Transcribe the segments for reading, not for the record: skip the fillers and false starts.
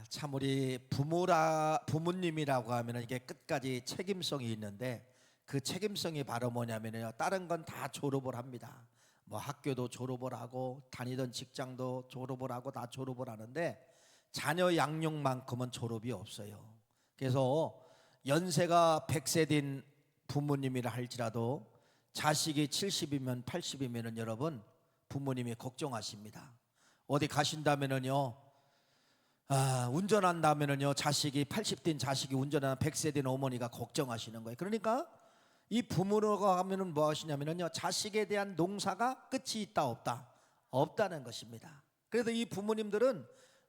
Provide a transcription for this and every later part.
참 우리 부모님이라고 하면 이게 끝까지 책임성이 있는데 그 책임성이 바로 뭐냐면요, 다른 건 다 졸업을 합니다. 뭐 학교도 졸업을 하고 다니던 직장도 졸업을 하고 다 졸업을 하는데 자녀 양육만큼은 졸업이 없어요. 그래서 연세가 100세 된 부모님이라 할지라도 자식이 70이면 80이면은 여러분 부모님이 걱정하십니다. 어디 가신다면은요, 운전한다면은요, 자식이 80된 자식이 운전하는 100세 된 어머니가 걱정하시는 거예요. 그러니까 이 부모가 하면은 뭐 하시냐면은요, 자식에 대한 농사가 끝이 있다 없다? 없다는 것입니다. 그래서 이 부모님들은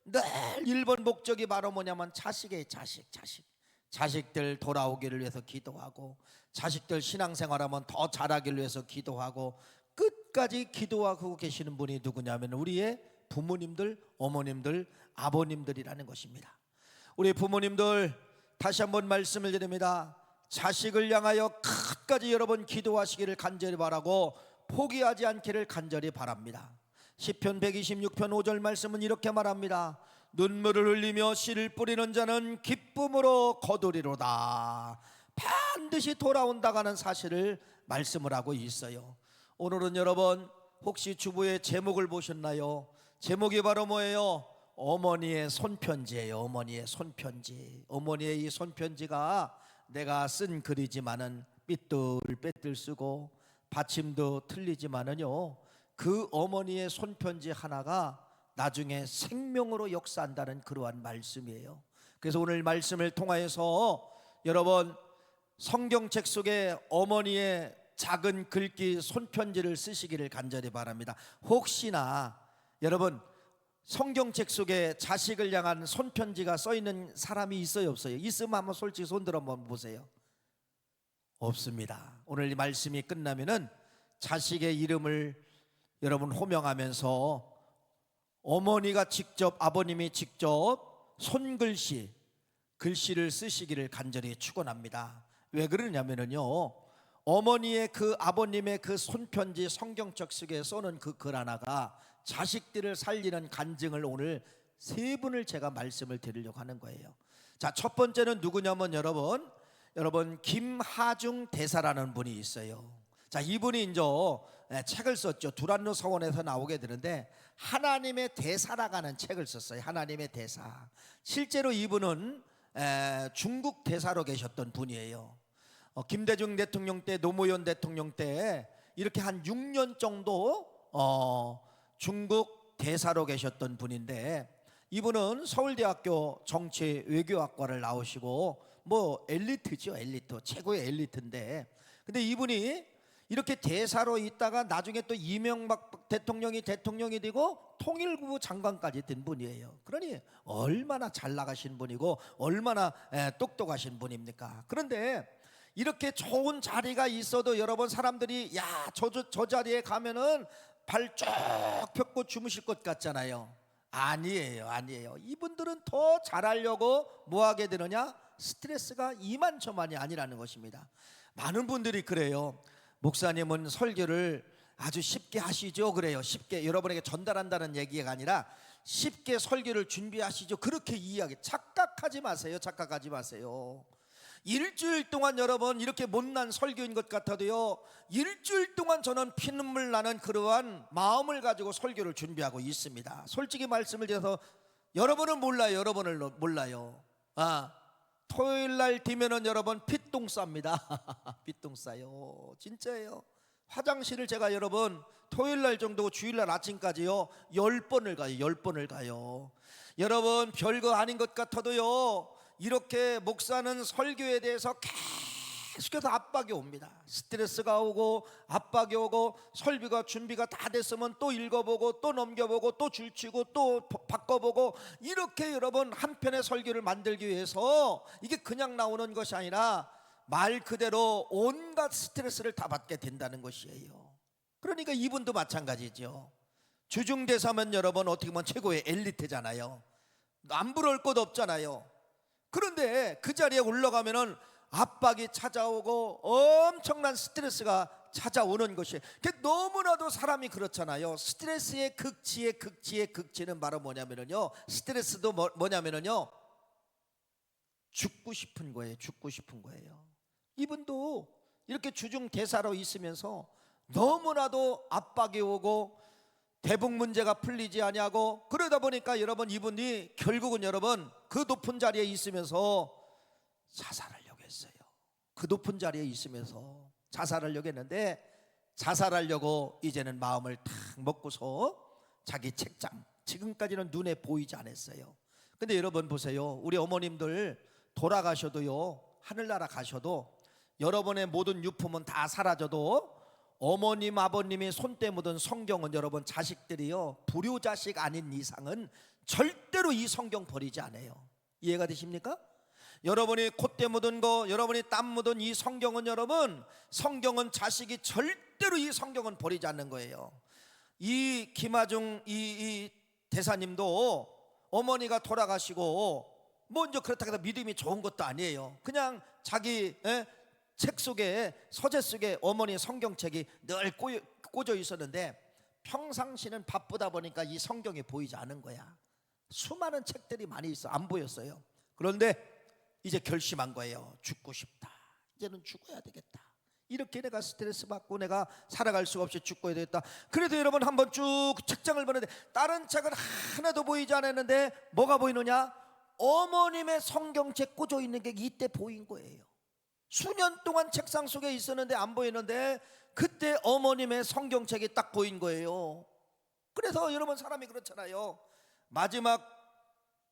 늘 1번 목적이 바로 뭐냐면 자식의 자식들 돌아오기를 위해서 기도하고, 자식들 신앙생활하면 더 잘하기를 위해서 기도하고, 끝까지 기도하고 계시는 분이 누구냐면 우리의 부모님들, 어머님들, 아버님들이라는 것입니다. 우리 부모님들, 다시 한번 말씀을 드립니다. 자식을 향하여 끝까지 여러분 기도하시기를 간절히 바라고 포기하지 않기를 간절히 바랍니다. 시편 126편 5절 말씀은 이렇게 말합니다. 눈물을 흘리며 씨를 뿌리는 자는 기쁨으로 거두리로다. 반드시 돌아온다고 하는 사실을 말씀을 하고 있어요. 오늘은 여러분 혹시 주부의 제목을 보셨나요? 제목이 바로 뭐예요? 어머니의 손편지예요. 어머니의 손편지. 어머니의 이 손편지가 내가 쓴 글이지만은 삐뚤빼뚤 쓰고 받침도 틀리지만은요, 그 어머니의 손편지 하나가 나중에 생명으로 역사한다는 그러한 말씀이에요. 그래서 오늘 말씀을 통하여서 여러분 성경책 속에 어머니의 작은 글귀 손편지를 쓰시기를 간절히 바랍니다. 혹시나 여러분 성경책 속에 자식을 향한 손편지가 써있는 사람이 있어요, 없어요? 있으면 한번 솔직히 손들어 한번 보세요. 없습니다. 오늘 이 말씀이 끝나면은 자식의 이름을 여러분 호명하면서 어머니가 직접, 아버님이 직접 글씨를 쓰시기를 간절히 축원합니다. 왜 그러냐면요, 어머니의 그 아버님의 그 손편지 성경책 속에 써놓은 그 글 하나가 자식들을 살리는 간증을 오늘 세 분을 제가 말씀을 드리려고 하는 거예요. 자, 첫 번째는 누구냐면 여러분 김하중 대사라는 분이 있어요. 자, 이분이 이제 책을 썼죠. 두란노 서원에서 나오게 되는데 하나님의 대사라고 하는 책을 썼어요. 하나님의 대사. 실제로 이분은 중국 대사로 계셨던 분이에요. 김대중 대통령 때, 노무현 대통령 때 이렇게 한 6년 정도 중국 대사로 계셨던 분인데, 이분은 서울대학교 정치 외교학과를 나오시고 뭐 엘리트죠. 엘리트, 최고의 엘리트인데, 근데 이분이 이렇게 대사로 있다가 나중에 또 이명박 대통령이 되고 통일부 장관까지 된 분이에요. 그러니 얼마나 잘 나가신 분이고 얼마나 똑똑하신 분입니까? 그런데 이렇게 좋은 자리가 있어도 여러분 사람들이 저 자리에 가면은 발 쭉 펴고 주무실 것 같잖아요. 아니에요. 이분들은 더 잘하려고 뭐 하게 되느냐? 스트레스가 이만저만이 아니라는 것입니다. 많은 분들이 그래요. 목사님은 설교를 아주 쉽게 하시죠. 그래요. 쉽게 여러분에게 전달한다는 얘기가 아니라 쉽게 설교를 준비하시죠. 그렇게 이해하게 착각하지 마세요. 일주일 동안 여러분 이렇게 못난 설교인 것 같아도요, 일주일 동안 저는 피눈물 나는 그러한 마음을 가지고 설교를 준비하고 있습니다. 솔직히 말씀을 드려서 여러분은 몰라요. 토요일날 되면은 여러분 핏똥 쌉니다. 핏똥 싸요. 진짜예요. 화장실을 제가 여러분 토요일날 정도 주일날 아침까지요 10번을 가요. 여러분 별거 아닌 것 같아도요, 이렇게 목사는 설교에 대해서 계속해서 압박이 옵니다. 스트레스가 오고 압박이 오고, 설교가 준비가 다 됐으면 또 읽어보고 또 넘겨보고 또 줄치고 또 바꿔보고, 이렇게 여러분 한 편의 설교를 만들기 위해서 이게 그냥 나오는 것이 아니라 말 그대로 온갖 스트레스를 다 받게 된다는 것이에요. 그러니까 이분도 마찬가지죠. 주중대사면 여러분 어떻게 보면 최고의 엘리트잖아요. 안 부러울 것 없잖아요. 그런데 그 자리에 올라가면은 압박이 찾아오고 엄청난 스트레스가 찾아오는 것이에요. 너무나도 사람이 그렇잖아요. 스트레스의 극치의 극치의 극치는 바로 뭐냐면요, 스트레스도 뭐냐면요, 죽고 싶은 거예요. 죽고 싶은 거예요. 이분도 이렇게 주중 대사로 있으면서 너무나도 압박이 오고 대북 문제가 풀리지 아니하고, 그러다 보니까 여러분, 이분이 결국은 여러분 그 높은 자리에 있으면서 자살하려고 했어요. 그 높은 자리에 있으면서 자살하려고 했는데, 자살하려고 이제는 마음을 탁 먹고서 자기 책장, 지금까지는 눈에 보이지 않았어요. 근데 여러분 보세요. 우리 어머님들 돌아가셔도요, 하늘나라 가셔도 여러분의 모든 유품은 다 사라져도 어머님 아버님이 손때 묻은 성경은 여러분 자식들이요, 불효자식 아닌 이상은 절대로 이 성경 버리지 않아요. 이해가 되십니까? 여러분이 콧대 묻은 거, 여러분이 땀 묻은 이 성경은 여러분, 성경은 자식이 절대로 이 성경은 버리지 않는 거예요. 이 김하중 이 대사님도 어머니가 돌아가시고 먼저 그렇다고 해서 믿음이 좋은 것도 아니에요. 그냥 자기 책 속에, 서재 속에 어머니 성경책이 늘 꽂혀 있었는데, 평상시는 바쁘다 보니까 이 성경이 보이지 않은 거야. 수많은 책들이 많이 있어 안 보였어요. 그런데 이제 결심한 거예요. 죽고 싶다. 이제는 죽어야 되겠다. 이렇게 내가 스트레스 받고 내가 살아갈 수가 없이 죽어야 되겠다. 그래도 여러분 한번 쭉 책장을 보는데 다른 책은 하나도 보이지 않았는데 뭐가 보이느냐? 어머님의 성경책 꽂혀 있는 게 이때 보인 거예요. 수년 동안 책상 속에 있었는데 안 보이는데 그때 어머님의 성경책이 딱 보인 거예요. 그래서 여러분, 사람이 그렇잖아요. 마지막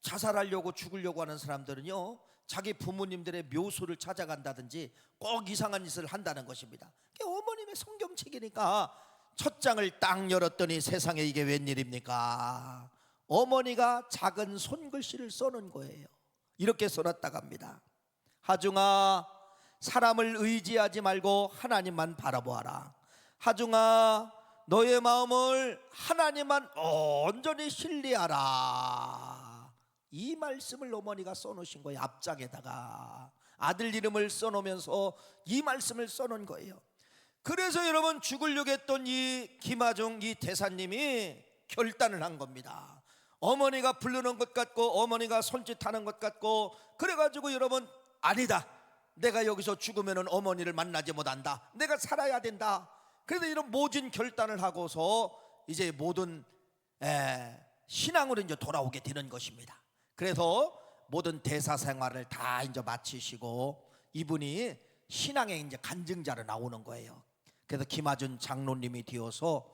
자살하려고 죽으려고 하는 사람들은요, 자기 부모님들의 묘소를 찾아간다든지 꼭 이상한 짓을 한다는 것입니다. 어머님의 성경책이니까 첫 장을 딱 열었더니 세상에 이게 웬일입니까? 어머니가 작은 손글씨를 써놓은 거예요. 이렇게 써놨다고 합니다. 하중아, 사람을 의지하지 말고 하나님만 바라보아라. 하중아, 너의 마음을 하나님만 온전히 신뢰하라. 이 말씀을 어머니가 써놓으신 거예요. 앞장에다가 아들 이름을 써놓으면서 이 말씀을 써놓은 거예요. 그래서 여러분, 죽으려고 했던 이 김하중 이 대사님이 결단을 한 겁니다. 어머니가 부르는 것 같고 어머니가 손짓하는 것 같고, 그래가지고 여러분, 아니다, 내가 여기서 죽으면 어머니를 만나지 못한다, 내가 살아야 된다. 그래서 이런 모진 결단을 하고서 이제 모든 신앙으로 이제 돌아오게 되는 것입니다. 그래서 모든 대사 생활을 다 이제 마치시고 이분이 신앙의 이제 간증자로 나오는 거예요. 그래서 김하준 장로님이 되어서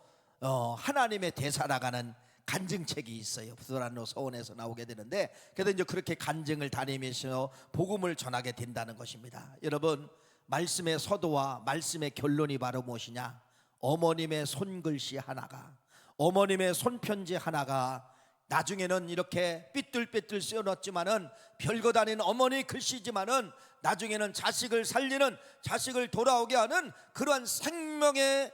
하나님의 대사라가는 간증책이 있어요. 부도란로 서원에서 나오게 되는데, 그래서 이제 그렇게 간증을 다니면서 복음을 전하게 된다는 것입니다. 여러분, 말씀의 서도와 말씀의 결론이 바로 무엇이냐? 어머님의 손글씨 하나가, 어머님의 손편지 하나가 나중에는 이렇게 삐뚤삐뚤 쓰여놨지만은 별것 아닌 어머니 글씨지만은 나중에는 자식을 살리는, 자식을 돌아오게 하는 그러한 생명의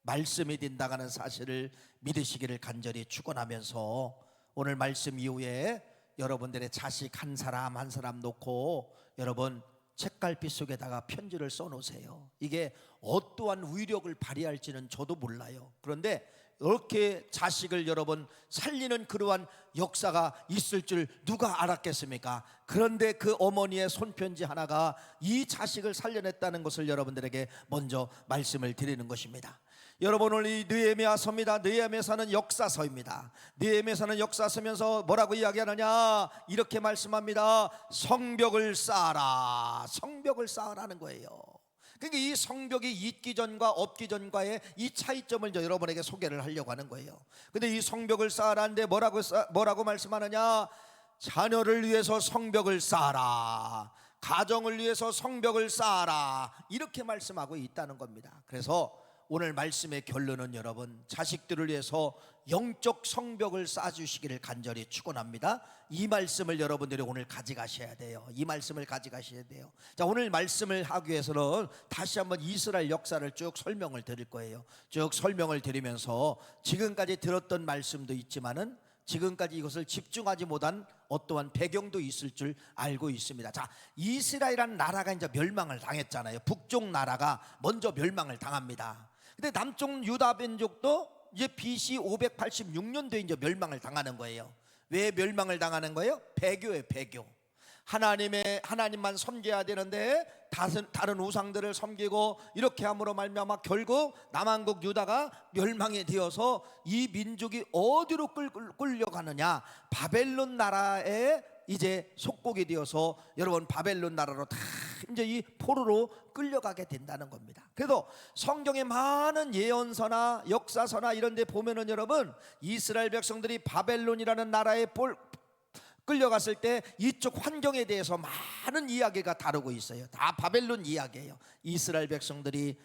말씀이 된다는 사실을 믿으시기를 간절히 축원하면서, 오늘 말씀 이후에 여러분들의 자식 한 사람 한 사람 놓고 여러분 책갈피 속에다가 편지를 써놓으세요. 이게 어떠한 위력을 발휘할지는 저도 몰라요. 그런데 이렇게 자식을 여러분 살리는 그러한 역사가 있을 줄 누가 알았겠습니까? 그런데 그 어머니의 손편지 하나가 이 자식을 살려냈다는 것을 여러분들에게 먼저 말씀을 드리는 것입니다. 여러분, 오늘 이 느헤미야서입니다. 느헤미야서는 역사서입니다. 느헤미야서는 역사서면서 뭐라고 이야기하느냐? 이렇게 말씀합니다. 성벽을 쌓아라. 성벽을 쌓으라는 거예요. 그러니까 이 성벽이 있기 전과 없기 전과의 이 차이점을 여러분에게 소개를 하려고 하는 거예요. 근데 이 성벽을 쌓으라는데 뭐라고 말씀하느냐? 자녀를 위해서 성벽을 쌓아라, 가정을 위해서 성벽을 쌓아라, 이렇게 말씀하고 있다는 겁니다. 그래서 오늘 말씀의 결론은 여러분, 자식들을 위해서 영적 성벽을 쌓아주시기를 간절히 축원합니다. 이 말씀을 여러분들이 오늘 가져가셔야 돼요. 이 말씀을 가져가셔야 돼요. 자, 오늘 말씀을 하기 위해서는 다시 한번 이스라엘 역사를 쭉 설명을 드릴 거예요. 쭉 설명을 드리면서 지금까지 들었던 말씀도 있지만은 지금까지 이것을 집중하지 못한 어떠한 배경도 있을 줄 알고 있습니다. 자, 이스라엘이라는 나라가 이제 멸망을 당했잖아요. 북쪽 나라가 먼저 멸망을 당합니다. 근데 남쪽 유다 민족도 이제 BC 586년도에 이제 멸망을 당하는 거예요. 왜 멸망을 당하는 거예요? 배교예요, 배교. 하나님만 섬겨야 되는데 다른 우상들을 섬기고 이렇게 함으로 말미암아 결국 남한국 유다가 멸망이 되어서 이 민족이 어디로 끌려가느냐? 바벨론 나라에 이제 속국이 되어서 여러분 바벨론 나라로 다 이제 이 포로로 끌려가게 된다는 겁니다. 그래도 성경의 많은 예언서나 역사서나 이런 데 보면은 여러분 이스라엘 백성들이 바벨론이라는 나라에 끌려갔을 때 이쪽 환경에 대해서 많은 이야기가 다루고 있어요. 다 바벨론 이야기예요. 이스라엘 백성들이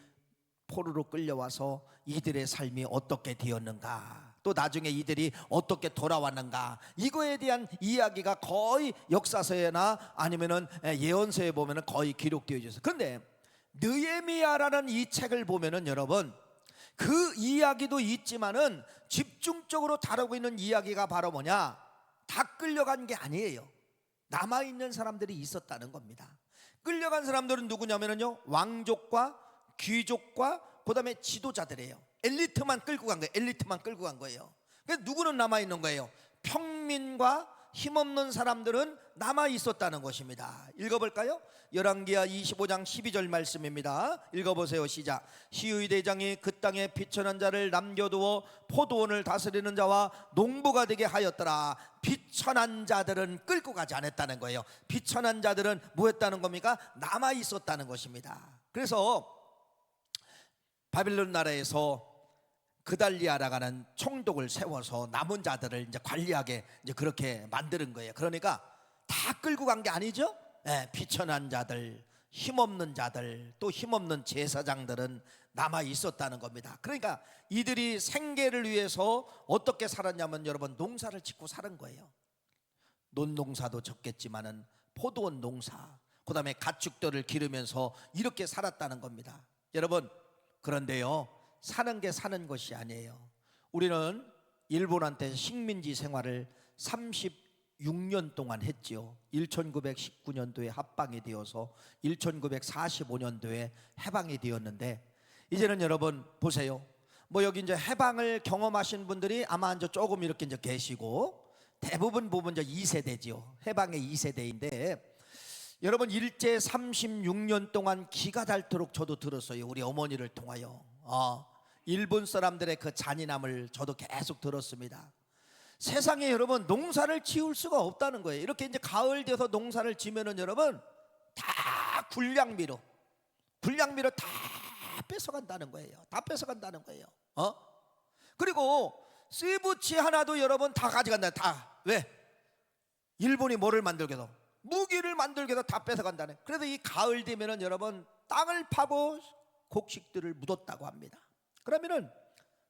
포로로 끌려와서 이들의 삶이 어떻게 되었는가, 또 나중에 이들이 어떻게 돌아왔는가, 이거에 대한 이야기가 거의 역사서에나 아니면은 예언서에 보면은 거의 기록되어 있어요. 그런데 느헤미야라는 이 책을 보면은 여러분 그 이야기도 있지만은 집중적으로 다루고 있는 이야기가 바로 뭐냐? 다 끌려간 게 아니에요. 남아있는 사람들이 있었다는 겁니다. 끌려간 사람들은 누구냐면요, 왕족과 귀족과 그 다음에 지도자들이에요. 엘리트만 끌고 간 거예요. 엘리트만 끌고 간 거예요. 그래서 누구는 남아있는 거예요? 평민과 힘없는 사람들은 남아있었다는 것입니다. 읽어볼까요? 열왕기하 25장 12절 말씀입니다. 읽어보세요. 시작. 시의 대장이 그 땅에 비천한 자를 남겨두어 포도원을 다스리는 자와 농부가 되게 하였더라. 비천한 자들은 끌고 가지 않았다는 거예요. 비천한 자들은 뭐 했다는 겁니까? 남아있었다는 것입니다. 그래서 바빌론 나라에서 그달리아라고 하는 총독을 세워서 남은 자들을 이제 관리하게 이제 그렇게 만드는 거예요. 그러니까 다 끌고 간 게 아니죠. 비천한 자들, 힘없는 자들, 또 힘없는 제사장들은 남아 있었다는 겁니다. 그러니까 이들이 생계를 위해서 어떻게 살았냐면 여러분 농사를 짓고 사는 거예요. 논농사도 적겠지만은 포도원 농사, 그 다음에 가축들을 기르면서 이렇게 살았다는 겁니다. 여러분 그런데요, 사는 게 사는 것이 아니에요. 우리는 일본한테 식민지 생활을 36년 동안 했지요. 1919년도에 합방이 되어서 1945년도에 해방이 되었는데, 이제는 여러분 보세요. 뭐 여기 이제 해방을 경험하신 분들이 아마 이제 조금 이렇게 이제 계시고, 대부분 보면 이제 2세대지요. 해방의 2세대인데, 여러분 일제 36년 동안 기가 닳도록 저도 들었어요. 우리 어머니를 통하여 일본 사람들의 그 잔인함을 저도 계속 들었습니다. 세상에 여러분 농사를 지을 수가 없다는 거예요. 이렇게 이제 가을 돼서 농사를 지면은 여러분 다 군량미로 다 뺏어간다는 거예요. 다 뺏어간다는 거예요. 그리고 쇠붙이 하나도 여러분 다 가져간다. 다. 왜? 일본이 뭐를 만들게도, 무기를 만들게도 다 뺏어간다네. 그래서 이 가을 되면은 여러분 땅을 파고 곡식들을 묻었다고 합니다. 그러면은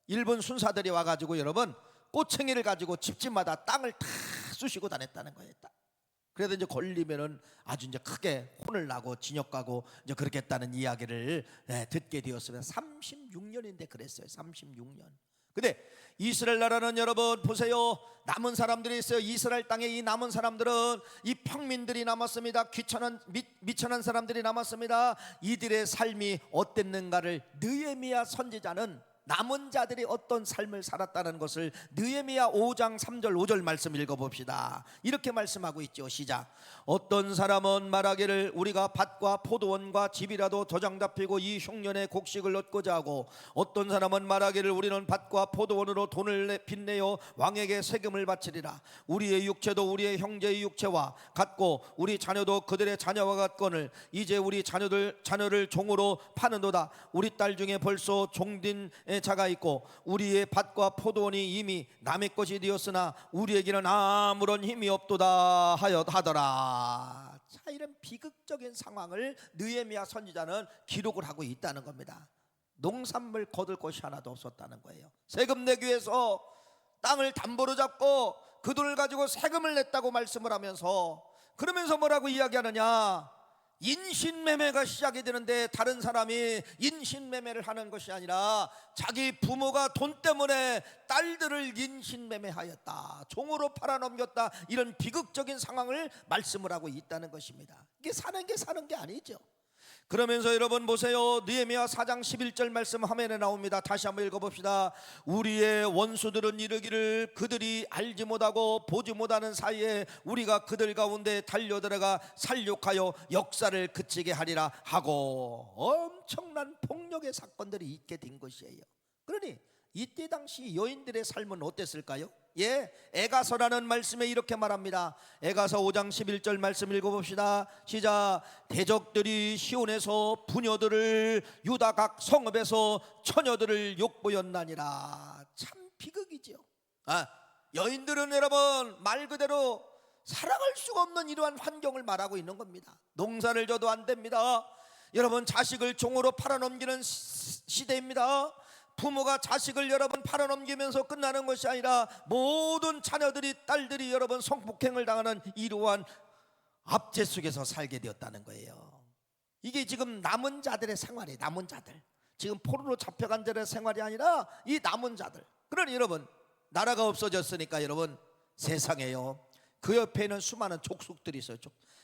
일본 순사들이 와가지고 여러분 꼬챙이를 가지고 집집마다 땅을 다 쑤시고 다녔다는 거예요. 그래서 이제 걸리면은 아주 이제 크게 혼을 나고 징역 가고 이제 그렇게 했다는 이야기를 듣게 되었습니다. 36년인데 그랬어요. 36년. 근데 이스라엘 나라는 여러분 보세요. 남은 사람들이 있어요. 이스라엘 땅에 이 남은 사람들은 이 평민들이 남았습니다. 미천한 사람들이 남았습니다. 이들의 삶이 어땠는가를 느헤미야 선지자는 남은 자들이 어떤 삶을 살았다는 것을 느헤미야 5장 3절 5절 말씀 읽어봅시다. 이렇게 말씀하고 있죠. 시작. 어떤 사람은 말하기를 우리가 밭과 포도원과 집이라도 도장 잡히고 이 흉년에 곡식을 얻고자 하고, 어떤 사람은 말하기를 우리는 밭과 포도원으로 돈을 빚내어 왕에게 세금을 바치리라. 우리의 육체도 우리의 형제의 육체와 같고 우리 자녀도 그들의 자녀와 같거늘 이제 우리 자녀를 종으로 파는도다. 우리 딸 중에 벌써 종된 자가 있고 우리의 밭과 포도원이 이미 남의 것이 되었으나 우리에게는 아무런 힘이 없도다 하더라. 자, 이런 비극적인 상황을 느헤미야 선지자는 기록을 하고 있다는 겁니다. 농산물 거둘 것이 하나도 없었다는 거예요. 세금 내기 위해서 땅을 담보로 잡고 그 돈을 가지고 세금을 냈다고 말씀을 하면서, 그러면서 뭐라고 이야기하느냐? 인신매매가 시작이 되는데 다른 사람이 인신매매를 하는 것이 아니라 자기 부모가 돈 때문에 딸들을 인신매매하였다, 종으로 팔아넘겼다, 이런 비극적인 상황을 말씀을 하고 있다는 것입니다. 이게 사는 게 아니죠. 그러면서 여러분 보세요. 느헤미야 4장 11절 말씀 화면에 나옵니다. 다시 한번 읽어봅시다. 우리의 원수들은 이르기를 그들이 알지 못하고 보지 못하는 사이에 우리가 그들 가운데 달려들어가 살육하여 역사를 그치게 하리라 하고, 엄청난 폭력의 사건들이 있게 된 것이에요. 그러니 이때 당시 여인들의 삶은 어땠을까요? 에가서라는 말씀에 이렇게 말합니다. 에가서 5장 11절 말씀 읽어봅시다. 시작. 대적들이 시온에서 부녀들을, 유다 각 성읍에서 처녀들을 욕보였나니라. 참 비극이죠. 여인들은 여러분 말 그대로 살아갈 수가 없는 이러한 환경을 말하고 있는 겁니다. 농사를 져도 안 됩니다. 여러분 자식을 종으로 팔아넘기는 시대입니다. 부모가 자식을 여러분 팔아넘기면서 끝나는 것이 아니라 모든 자녀들이, 딸들이 여러분 성폭행을 당하는 이러한 압제 속에서 살게 되었다는 거예요. 이게 지금 남은 자들의 생활이에요. 남은 자들, 지금 포로로 잡혀간 자들의 생활이 아니라 이 남은 자들. 그러니 여러분 나라가 없어졌으니까 여러분 세상에요, 그 옆에는 수많은 족속들이 있어요.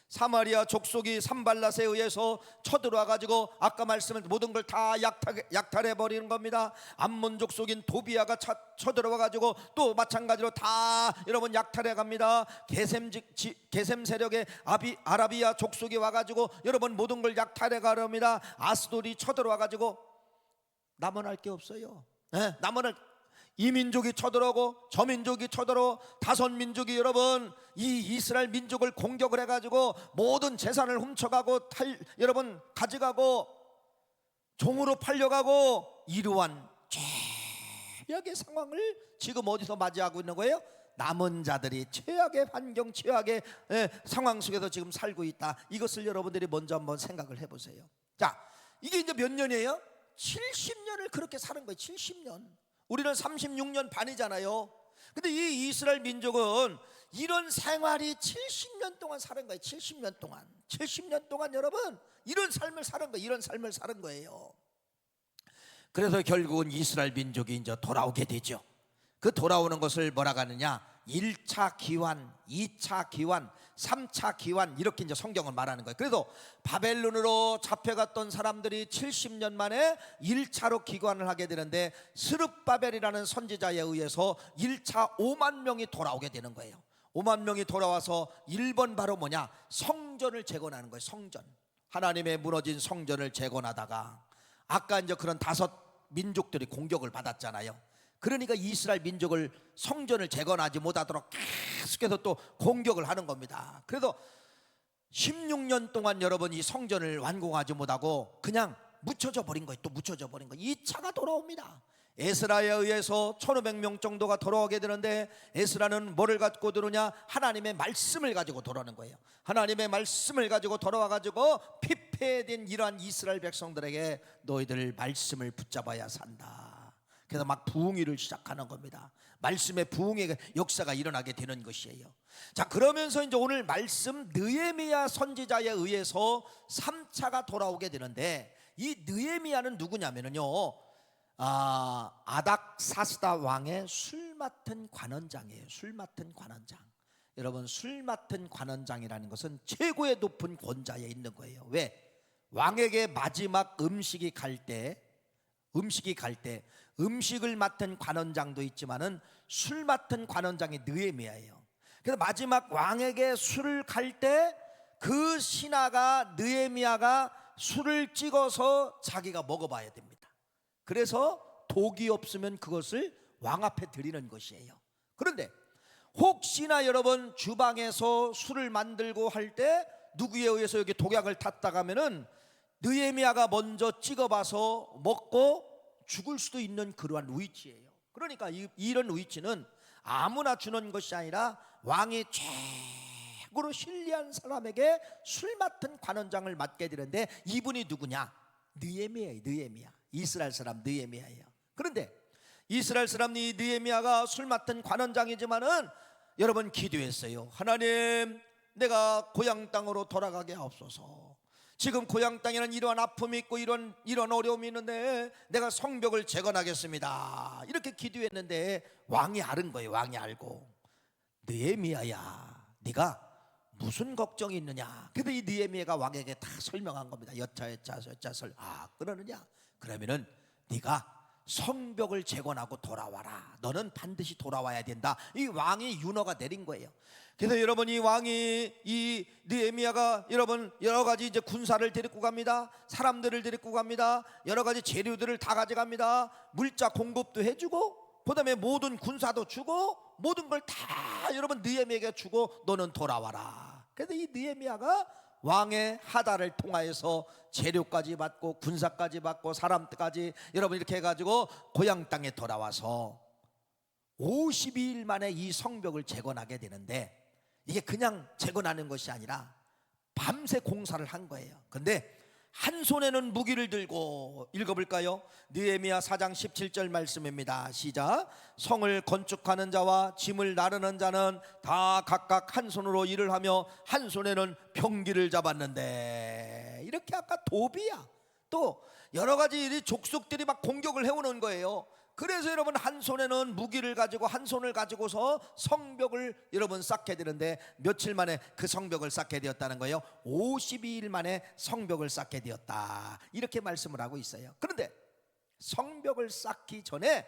사마리아 족속이 산발랏에 의해서 쳐들어와 가지고 아까 말씀을 모든 걸 다 약탈해 버리는 겁니다. 암몬 족속인 도비아가 쳐들어와 가지고 또 마찬가지로 다 여러분 약탈해 갑니다. 게셈 세력의 아라비아 족속이 와 가지고 여러분 모든 걸 약탈해 가렵니다. 아스돌이 쳐들어와 가지고 남아날 게 없어요. 이 민족이 쳐들어오고 저 민족이 쳐들어, 다섯 민족이 여러분 이 이스라엘 민족을 공격을 해가지고 모든 재산을 훔쳐가고 여러분 가져가고 종으로 팔려가고, 이러한 최악의 상황을 지금 어디서 맞이하고 있는 거예요? 남은 자들이 최악의 환경, 최악의 상황 속에서 지금 살고 있다. 이것을 여러분들이 먼저 한번 생각을 해보세요. 자, 이게 이제 몇 년이에요? 70년을 그렇게 사는 거예요. 70년. 우리는 36년 반이잖아요. 근데 이 이스라엘 민족은 이런 생활이 70년 동안 사는 거예요. 70년 동안 여러분 이런 삶을 사는 거예요. 이런 삶을 사는 거예요. 그래서 결국은 이스라엘 민족이 이제 돌아오게 되죠. 그 돌아오는 것을 뭐라고 하느냐, 1차 기환, 2차 기환, 3차 기환, 이렇게 이제 성경은 말하는 거예요. 그래서 바벨론으로 잡혀갔던 사람들이 70년 만에 1차로 기관을 하게 되는데, 스룹바벨이라는 선지자에 의해서 1차 5만 명이 돌아오게 되는 거예요. 5만 명이 돌아와서 1번 바로 뭐냐, 성전을 재건하는 거예요. 성전, 하나님의 무너진 성전을 재건하다가 아까 이제 그런 다섯 민족들이 공격을 받았잖아요. 그러니까 이스라엘 민족을, 성전을 재건하지 못하도록 계속해서 또 공격을 하는 겁니다. 그래서 16년 동안 여러분 이 성전을 완공하지 못하고 그냥 묻혀져 버린 거예요. 또 묻혀져 버린 거예요. 2차가 돌아옵니다. 에스라에 의해서 1500명 정도가 돌아오게 되는데, 에스라는 뭐를 갖고 들어오냐, 하나님의 말씀을 가지고 돌아오는 거예요. 하나님의 말씀을 가지고 돌아와 가지고 피폐된 이러한 이스라엘 백성들에게 너희들 말씀을 붙잡아야 산다. 그래서 막 부흥회를 시작하는 겁니다. 말씀의 부흥의 역사가 일어나게 되는 것이에요. 자, 그러면서 이제 오늘 말씀 느헤미야 선지자에 의해서 3차가 돌아오게 되는데, 이 느헤미야는 누구냐면요, 아닥사스다 왕의 술 맡은 관원장이에요. 술 맡은 관원장. 여러분, 술 맡은 관원장이라는 것은 최고의 높은 권자에 있는 거예요. 왜? 왕에게 마지막 음식이 갈 때 음식을 맡은 관원장도 있지만은 술 맡은 관원장이 느헤미야예요. 그래서 마지막 왕에게 술을 갈 때 그 신하가, 느헤미야가 술을 찍어서 자기가 먹어봐야 됩니다. 그래서 독이 없으면 그것을 왕 앞에 드리는 것이에요. 그런데 혹시나 여러분 주방에서 술을 만들고 할 때 누구에 의해서 여기 독약을 탔다가 하면은 느헤미야가 먼저 찍어봐서 먹고 죽을 수도 있는 그러한 위치예요. 그러니까 이런 위치는 아무나 주는 것이 아니라 왕이 최고로 신뢰한 사람에게 술 맡은 관원장을 맡게 되는데, 이분이 누구냐? 느헤미야예요. 느헤미야. 이스라엘 사람 느헤미야예요. 그런데 이스라엘 사람 이 느헤미야가 술 맡은 관원장이지만은 여러분 기도했어요. 하나님, 내가 고향 땅으로 돌아가게 하옵소서. 지금 고향 땅에는 이러한 아픔이 있고 이런 어려움이 있는데 내가 성벽을 재건하겠습니다. 이렇게 기도했는데 왕이 알은 거예요. 왕이 알고, 느헤미야야, 네가 무슨 걱정이 있느냐. 그래서 이 느헤미야가 왕에게 다 설명한 겁니다. 여차여차 그러느냐, 그러면은 네가 성벽을 재건하고 돌아와라. 너는 반드시 돌아와야 된다. 이 왕이 윤허가 내린 거예요. 그래서 여러분, 이 왕이, 이 느헤미야가 여러분 여러 가지 이제 군사를 데리고 갑니다. 사람들을 데리고 갑니다. 여러 가지 재료들을 다 가져갑니다. 물자 공급도 해주고, 그다음에 모든 군사도 주고, 모든 걸 다 여러분 느헤미야에게 주고 너는 돌아와라. 그래서 이 느헤미야가 왕의 하다를 통하여서 재료까지 받고 군사까지 받고 사람까지 여러분 이렇게 해가지고 고향 땅에 돌아와서 52일 만에 이 성벽을 재건하게 되는데, 이게 그냥 재건하는 것이 아니라 밤새 공사를 한 거예요. 근데 한 손에는 무기를 들고, 읽어볼까요? 느헤미야 4장 17절 말씀입니다. 시작. 성을 건축하는 자와 짐을 나르는 자는 다 각각 한 손으로 일을 하며 한 손에는 병기를 잡았는데, 이렇게 아까 도비야 또 여러 가지 족속들이 막 공격을 해오는 거예요. 그래서 여러분 한 손에는 무기를 가지고 한 손을 가지고서 성벽을 여러분 쌓게 되는데, 며칠 만에 그 성벽을 쌓게 되었다는 거예요. 52일 만에 성벽을 쌓게 되었다, 이렇게 말씀을 하고 있어요. 그런데 성벽을 쌓기 전에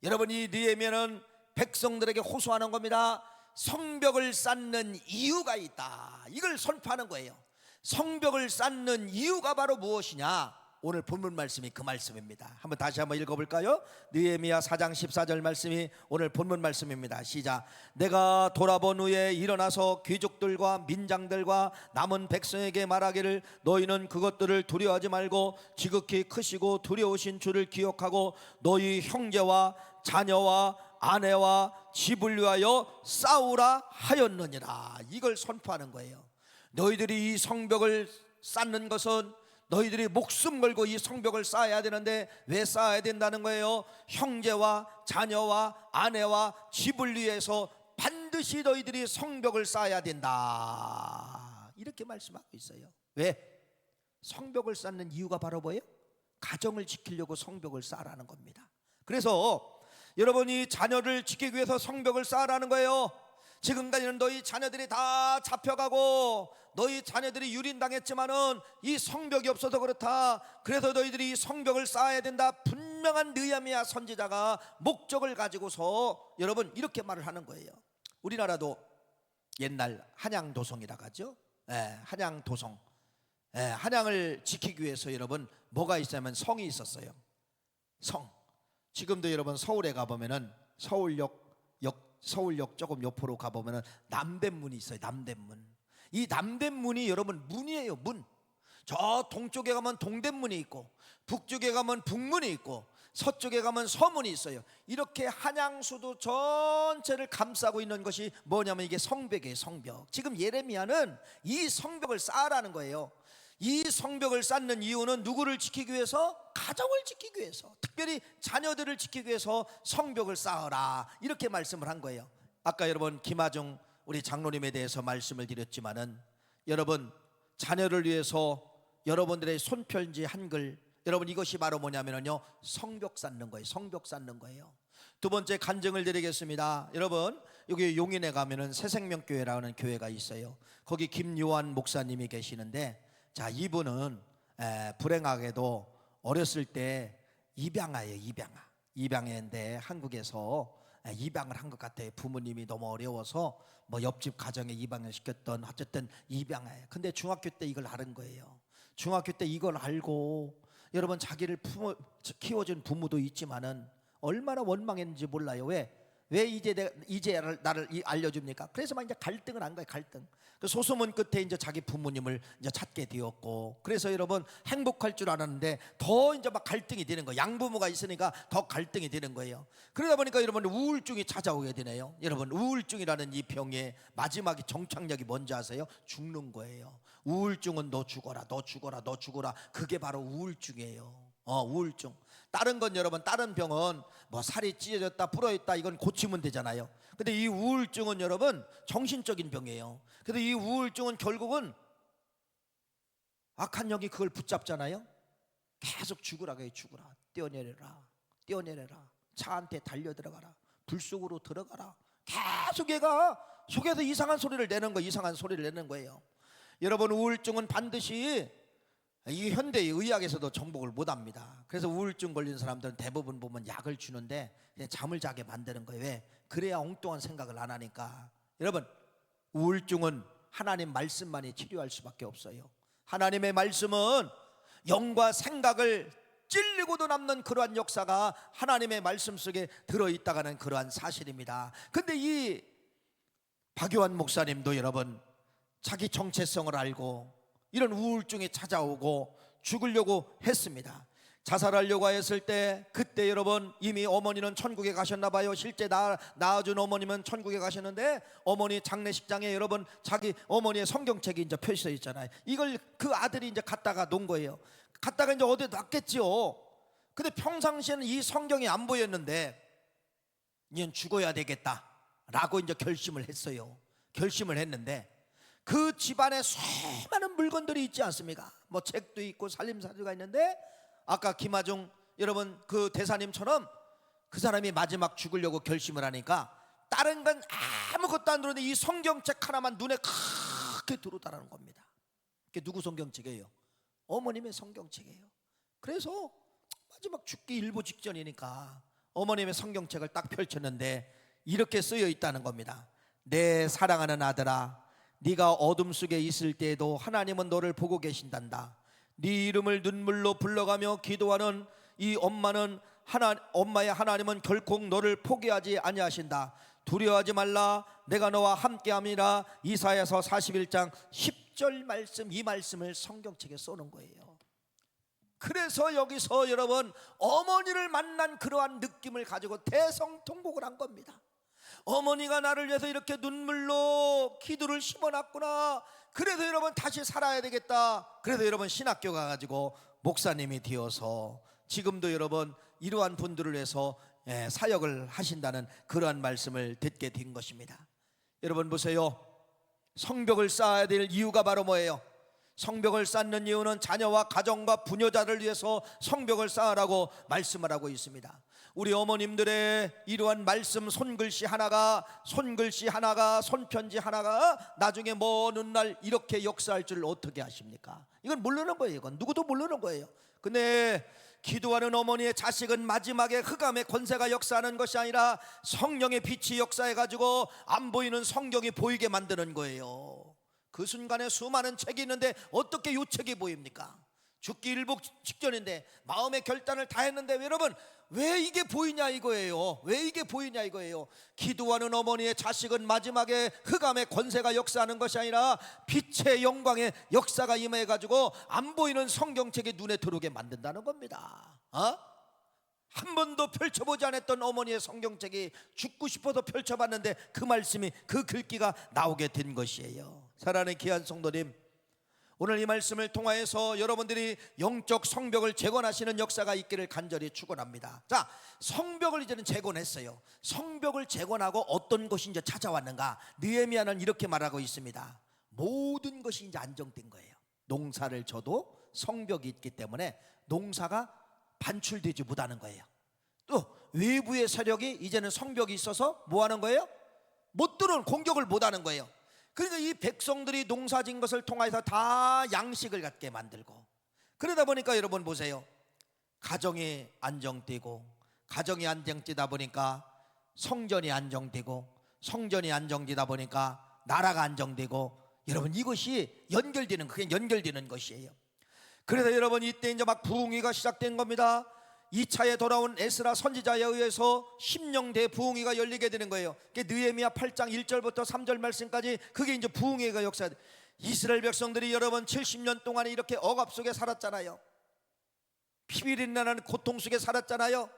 여러분 이 느헤미야는 백성들에게 호소하는 겁니다. 성벽을 쌓는 이유가 있다, 이걸 선포하는 거예요. 성벽을 쌓는 이유가 바로 무엇이냐? 오늘 본문 말씀이 그 말씀입니다. 한번 다시 한번 읽어볼까요? 느헤미야 4장 14절 말씀이 오늘 본문 말씀입니다. 시작. 내가 돌아본 후에 일어나서 귀족들과 민장들과 남은 백성에게 말하기를, 너희는 그것들을 두려워하지 말고 지극히 크시고 두려우신 주를 기억하고 너희 형제와 자녀와 아내와 집을 위하여 싸우라 하였느니라. 이걸 선포하는 거예요. 너희들이 이 성벽을 쌓는 것은 너희들이 목숨 걸고 이 성벽을 쌓아야 되는데, 왜 쌓아야 된다는 거예요? 형제와 자녀와 아내와 집을 위해서 반드시 너희들이 성벽을 쌓아야 된다, 이렇게 말씀하고 있어요. 왜? 성벽을 쌓는 이유가 바로 뭐예요? 가정을 지키려고 성벽을 쌓으라는 겁니다. 그래서 여러분이 자녀를 지키기 위해서 성벽을 쌓으라는 거예요. 지금까지는 너희 자녀들이 다 잡혀가고 너희 자녀들이 유린당했지만은 이 성벽이 없어서 그렇다. 그래서 너희들이 이 성벽을 쌓아야 된다. 분명한 느헤미야 선지자가 목적을 가지고서 여러분 이렇게 말을 하는 거예요. 우리나라도 옛날 한양도성이라고 하죠. 한양도성. 한양을 지키기 위해서 여러분 뭐가 있었냐면 성이 있었어요. 성. 지금도 여러분 서울에 가보면은 서울역 조금 옆으로 가보면은 남대문이 있어요. 남대문. 이 남대문이 여러분 문이에요. 문. 저 동쪽에 가면 동대문이 있고, 북쪽에 가면 북문이 있고, 서쪽에 가면 서문이 있어요. 이렇게 한양수도 전체를 감싸고 있는 것이 뭐냐면 이게 성벽이에요. 성벽. 지금 예레미야는 이 성벽을 쌓으라는 거예요. 이 성벽을 쌓는 이유는 누구를 지키기 위해서? 가정을 지키기 위해서, 특별히 자녀들을 지키기 위해서 성벽을 쌓아라, 이렇게 말씀을 한 거예요. 아까 여러분 김하중 우리 장로님에 대해서 말씀을 드렸지만은, 여러분 자녀를 위해서 여러분들의 손편지 한글, 여러분 이것이 바로 뭐냐면요, 성벽 쌓는 거예요. 성벽 쌓는 거예요. 두 번째 간증을 드리겠습니다. 여러분 여기 용인에 가면은 새생명교회라는 교회가 있어요. 거기 김요한 목사님이 계시는데, 자, 이분은 불행하게도 어렸을 때 입양아예요. 입양애인데 한국에서 입양을 한 것 같아요. 부모님이 너무 어려워서 뭐 옆집 가정에 입양을 시켰던, 어쨌든 입양아예요. 근데 중학교 때 이걸 알은 거예요. 중학교 때 이걸 알고 여러분 자기를 키워준 부모도 있지만은 얼마나 원망했는지 몰라요. 왜 이제 나를 알려줍니까? 그래서 막 이제 갈등을 한 거예요. 갈등. 그 소소문 끝에 이제 자기 부모님을 이제 찾게 되었고, 그래서 여러분 행복할 줄 알았는데 더 이제 막 갈등이 되는 거예요. 양부모가 있으니까 더 갈등이 되는 거예요. 그러다 보니까 여러분 우울증이 찾아오게 되네요. 여러분 우울증이라는 이 병의 마지막에 정착력이 뭔지 아세요? 죽는 거예요. 우울증은 너 죽어라, 너 죽어라, 너 죽어라. 그게 바로 우울증이에요. 우울증. 다른 건 여러분, 다른 병은 뭐 살이 찢어졌다 부러졌다 이건 고치면 되잖아요. 근데 이 우울증은 여러분 정신적인 병이에요. 그래서 이 우울증은 결국은 악한 영이 그걸 붙잡잖아요. 계속 죽으라고 해요. 죽으라, 뛰어내려라, 뛰어내려라, 차 한테 달려 들어가라, 불 속으로 들어가라. 계속 얘가 속에서 이상한 소리를 내는 거예요. 이상한 소리를 내는 거예요. 여러분, 우울증은 반드시 이 현대의 의학에서도 정복을 못합니다. 그래서 우울증 걸린 사람들은 대부분 보면 약을 주는데 그냥 잠을 자게 만드는 거예요. 왜? 그래야 엉뚱한 생각을 안 하니까. 여러분, 우울증은 하나님 말씀만이 치료할 수밖에 없어요. 하나님의 말씀은 영과 생각을 찔리고도 남는 그러한 역사가 하나님의 말씀 속에 들어있다가는 그러한 사실입니다. 근데 이 박요한 목사님도 여러분, 자기 정체성을 알고 이런 우울증이 찾아오고 죽으려고 했습니다. 자살하려고 했을 때 그때 여러분 이미 어머니는 천국에 가셨나 봐요. 실제 낳아준 어머님은 천국에 가셨는데 어머니 장례식장에 여러분 자기 어머니의 성경책이 이제 표시되어 있잖아요. 이걸 그 아들이 이제 갖다가 놓은 거예요. 갖다가 이제 어디에 놨겠지요. 근데 평상시에는 이 성경이 안 보였는데 이젠 죽어야 되겠다라고 이제 결심을 했어요. 결심을 했는데 그 집안에 수많은 물건들이 있지 않습니까? 뭐 책도 있고 살림살이가 있는데 아까 김하중 여러분 그 대사님처럼 그 사람이 마지막 죽으려고 결심을 하니까 다른 건 아무것도 안 들었는데 이 성경책 하나만 눈에 크게 들어오다라는 겁니다. 그게 누구 성경책이에요? 어머님의 성경책이에요. 그래서 마지막 죽기 일보 직전이니까 어머님의 성경책을 딱 펼쳤는데 이렇게 쓰여 있다는 겁니다. 내 사랑하는 아들아, 네가 어둠 속에 있을 때에도 하나님은 너를 보고 계신단다. 네 이름을 눈물로 불러가며 기도하는 이 엄마의 하나님은 결코 너를 포기하지 아니하신다. 두려워하지 말라. 내가 너와 함께함이라. 이사야서 41장 10절 말씀, 이 말씀을 성경책에 써놓은 거예요. 그래서 여기서 여러분 어머니를 만난 그러한 느낌을 가지고 대성통곡을 한 겁니다. 어머니가 나를 위해서 이렇게 눈물로 기도를 심어놨구나. 그래서 여러분 다시 살아야 되겠다. 그래서 여러분 신학교 가가지고 목사님이 되어서 지금도 여러분 이러한 분들을 위해서 사역을 하신다는 그러한 말씀을 듣게 된 것입니다. 여러분 보세요. 성벽을 쌓아야 될 이유가 바로 뭐예요? 성벽을 쌓는 이유는 자녀와 가정과 부녀자를 위해서 성벽을 쌓으라고 말씀을 하고 있습니다. 우리 어머님들의 이러한 말씀 손글씨 하나가 손편지 하나가 나중에 먼 훗날 이렇게 역사할 줄 어떻게 아십니까? 이건 모르는 거예요. 이건 누구도 모르는 거예요. 근데 기도하는 어머니의 자식은 마지막에 흑암의 권세가 역사하는 것이 아니라 성령의 빛이 역사해가지고 안 보이는 성경이 보이게 만드는 거예요. 그 순간에 수많은 책이 있는데 어떻게 이 책이 보입니까? 죽기 일보 직전인데 마음의 결단을 다 했는데 여러분 왜 이게 보이냐 이거예요. 왜 이게 보이냐 이거예요. 기도하는 어머니의 자식은 마지막에 흑암의 권세가 역사하는 것이 아니라 빛의 영광의 역사가 임해가지고 안 보이는 성경책이 눈에 들어오게 만든다는 겁니다. 한 번도 펼쳐보지 않았던 어머니의 성경책이 죽고 싶어서 펼쳐봤는데 그 말씀이 그 글귀가 나오게 된 것이에요. 사랑하는 귀한 성도님, 오늘 이 말씀을 통하여서 여러분들이 영적 성벽을 재건하시는 역사가 있기를 간절히 축원합니다. 자, 성벽을 이제는 재건했어요. 성벽을 재건하고 어떤 것이 이제 찾아왔는가? 느헤미야는 이렇게 말하고 있습니다. 모든 것이 이제 안정된 거예요. 농사를 져도 성벽이 있기 때문에 농사가 반출되지 못하는 거예요. 또 외부의 세력이 이제는 성벽이 있어서 뭐 하는 거예요? 못 들어오는, 공격을 못 하는 거예요. 그러니까 이 백성들이 농사진 것을 통해서 다 양식을 갖게 만들고, 그러다 보니까 여러분 보세요. 가정이 안정되고, 가정이 안정되다 보니까 성전이 안정되고, 성전이 안정되다 보니까 나라가 안정되고, 여러분 이것이 연결되는, 그게 연결되는 것이에요. 그래서 여러분 이때 이제 막 부흥회가 시작된 겁니다. 2차에 돌아온 에스라 선지자에 의해서 심령대 부흥회가 열리게 되는 거예요. 그게 느헤미야 8장 1절부터 3절 말씀까지 그게 이제 부흥회가 역사. 이스라엘 백성들이 여러분 70년 동안에 이렇게 억압 속에 살았잖아요. 피비린내나는 고통 속에 살았잖아요.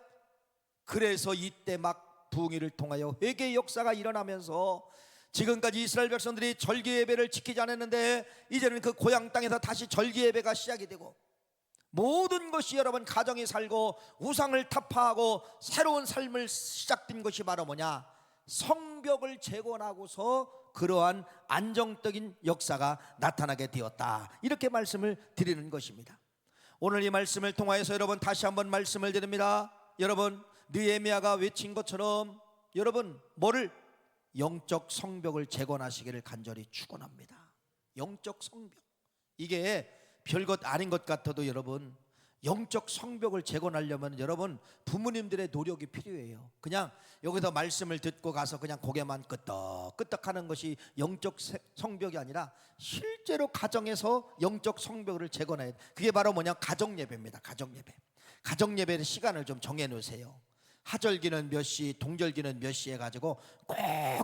그래서 이때 막 부흥회를 통하여 회개의 역사가 일어나면서 지금까지 이스라엘 백성들이 절기 예배를 지키지 않았는데 이제는 그 고향 땅에서 다시 절기 예배가 시작이 되고, 모든 것이 여러분 가정이 살고 우상을 타파하고 새로운 삶을 시작된 것이 바로 뭐냐? 성벽을 재건하고서 그러한 안정적인 역사가 나타나게 되었다. 이렇게 말씀을 드리는 것입니다. 오늘 이 말씀을 통하여서 여러분 다시 한번 말씀을 드립니다. 여러분 느헤미야가 외친 것처럼 여러분 뭐를? 영적 성벽을 재건하시기를 간절히 축원합니다. 영적 성벽, 이게 별것 아닌 것 같아도 여러분 영적 성벽을 재건하려면 여러분 부모님들의 노력이 필요해요. 그냥 여기서 말씀을 듣고 가서 그냥 고개만 끄덕끄덕하는 것이 영적 성벽이 아니라 실제로 가정에서 영적 성벽을 재건해야 돼. 그게 바로 뭐냐? 가정예배입니다. 가정예배. 가정예배의 시간을 좀 정해 놓으세요. 하절기는 몇 시, 동절기는 몇 시 해가지고 꼭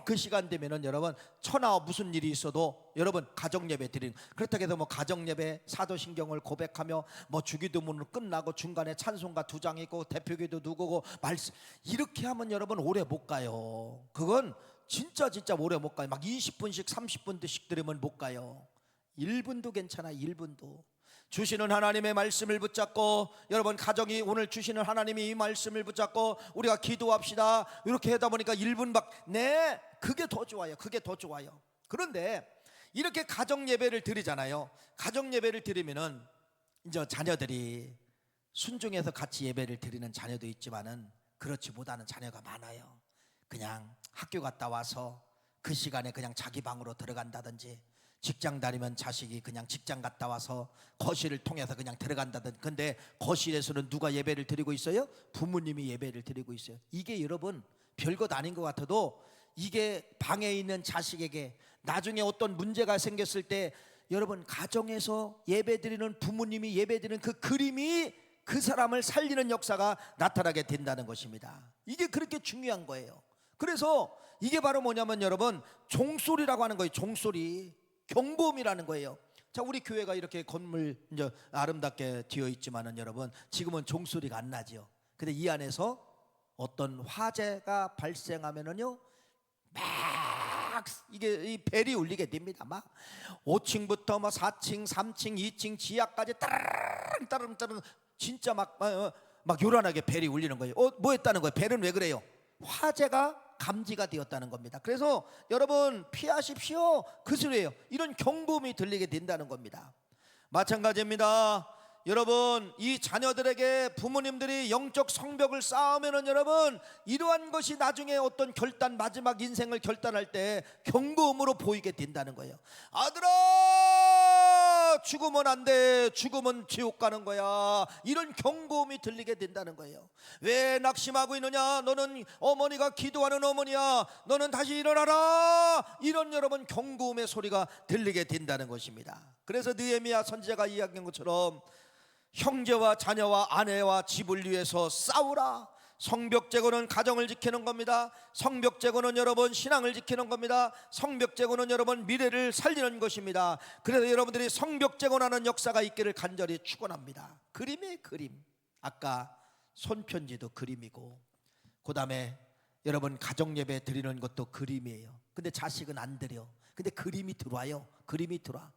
그 시간 되면은 여러분 천하 무슨 일이 있어도 여러분 가정예배 드리는, 그렇다고 해서 뭐 가정예배 사도신경을 고백하며 뭐 주기도문을 끝나고 중간에 찬송가 2장 있고 대표기도 누구고 말씀 이렇게 하면 여러분 오래 못 가요. 그건 진짜 오래 못 가요. 막 20분씩 30분씩 들으면 못 가요. 1분도 괜찮아. 1분도 주시는 하나님의 말씀을 붙잡고 여러분 가정이 오늘 주시는 하나님이 이 말씀을 붙잡고 우리가 기도합시다. 이렇게 하다 보니까 1분밖에 네 그게 더 좋아요. 그게 더 좋아요. 그런데 이렇게 가정 예배를 드리잖아요. 가정 예배를 드리면은 이제 자녀들이 순종해서 같이 예배를 드리는 자녀도 있지만은 그렇지 못하는 자녀가 많아요. 그냥 학교 갔다 와서 그 시간에 그냥 자기 방으로 들어간다든지, 직장 다니면 자식이 그냥 직장 갔다 와서 거실을 통해서 그냥 들어간다든지. 근데 거실에서는 누가 예배를 드리고 있어요? 부모님이 예배를 드리고 있어요. 이게 여러분 별것 아닌 것 같아도 이게 방에 있는 자식에게 나중에 어떤 문제가 생겼을 때 여러분 가정에서 예배 드리는 부모님이 예배 드리는 그 그림이 그 사람을 살리는 역사가 나타나게 된다는 것입니다. 이게 그렇게 중요한 거예요. 그래서 이게 바로 뭐냐면 여러분 종소리라고 하는 거예요. 종소리, 경보음이라는 거예요. 자, 우리 교회가 이렇게 건물 이제 아름답게 되어 있지만은 여러분 지금은 종소리가 안 나죠. 근데 이 안에서 어떤 화재가 발생하면은요 막 이게 이 벨이 울리게 됩니다. 막 5층부터 뭐 4층, 3층, 2층 지하까지 따르릉 진짜 막 요란하게 벨이 울리는 거예요. 뭐 했다는 거예요? 벨은 왜 그래요? 화재가 감지가 되었다는 겁니다. 그래서 여러분 피하십시오 그 소리예요. 이런 경보음이 들리게 된다는 겁니다. 마찬가지입니다. 여러분 이 자녀들에게 부모님들이 영적 성벽을 쌓으면은 여러분 이러한 것이 나중에 어떤 결단, 마지막 인생을 결단할 때 경고음으로 보이게 된다는 거예요. 아들아 죽으면 안 돼, 죽으면 지옥 가는 거야. 이런 경고음이 들리게 된다는 거예요. 왜 낙심하고 있느냐, 너는 어머니가 기도하는 어머니야, 너는 다시 일어나라. 이런 여러분 경고음의 소리가 들리게 된다는 것입니다. 그래서 느헤미야 선지자가 이야기한 것처럼 형제와 자녀와 아내와 집을 위해서 싸우라. 성벽 제거는 가정을 지키는 겁니다. 성벽 제거는 여러분 신앙을 지키는 겁니다. 성벽 제거는 여러분 미래를 살리는 것입니다. 그래서 여러분들이 성벽 제거하는 역사가 있기를 간절히 축원합니다. 그림의 그림, 아까 손편지도 그림이고 그 다음에 여러분 가정예배 드리는 것도 그림이에요. 근데 자식은 안 드려. 근데 그림이 들어와요. 그림이 들어와.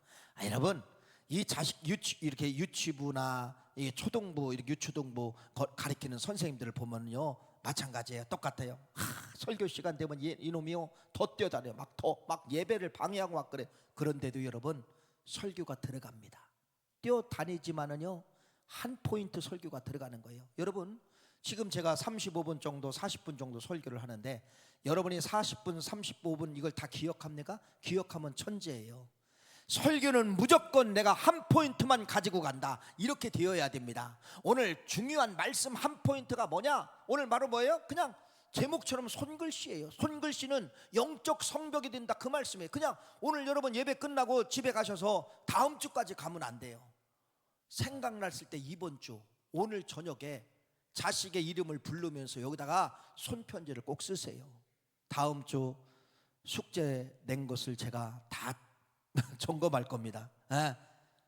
여러분 이 자식 이렇게 유치부나 이 초등부, 이렇게 유초등부 가르치는 선생님들을 보면요 마찬가지예요. 똑같아요. 설교 시간 되면 이놈이요 더 뛰어다녀, 막 예배를 방해하고 막 그래. 그런데도 여러분 설교가 들어갑니다. 뛰어다니지만은요 한 포인트 설교가 들어가는 거예요. 여러분 지금 제가 35분 정도 40분 정도 설교를 하는데 여러분이 40분 35분 이걸 다 기억합니까? 기억하면 천재예요. 설교는 무조건 내가 한 포인트만 가지고 간다, 이렇게 되어야 됩니다. 오늘 중요한 말씀 한 포인트가 뭐냐? 오늘 바로 뭐예요? 그냥 제목처럼 손글씨예요. 손글씨는 영적 성벽이 된다, 그 말씀이에요. 그냥 오늘 여러분 예배 끝나고 집에 가셔서 다음 주까지 가면 안 돼요. 생각났을 때 이번 주 오늘 저녁에 자식의 이름을 부르면서 여기다가 손편지를 꼭 쓰세요. 다음 주 숙제 낸 것을 제가 다 점검할 겁니다.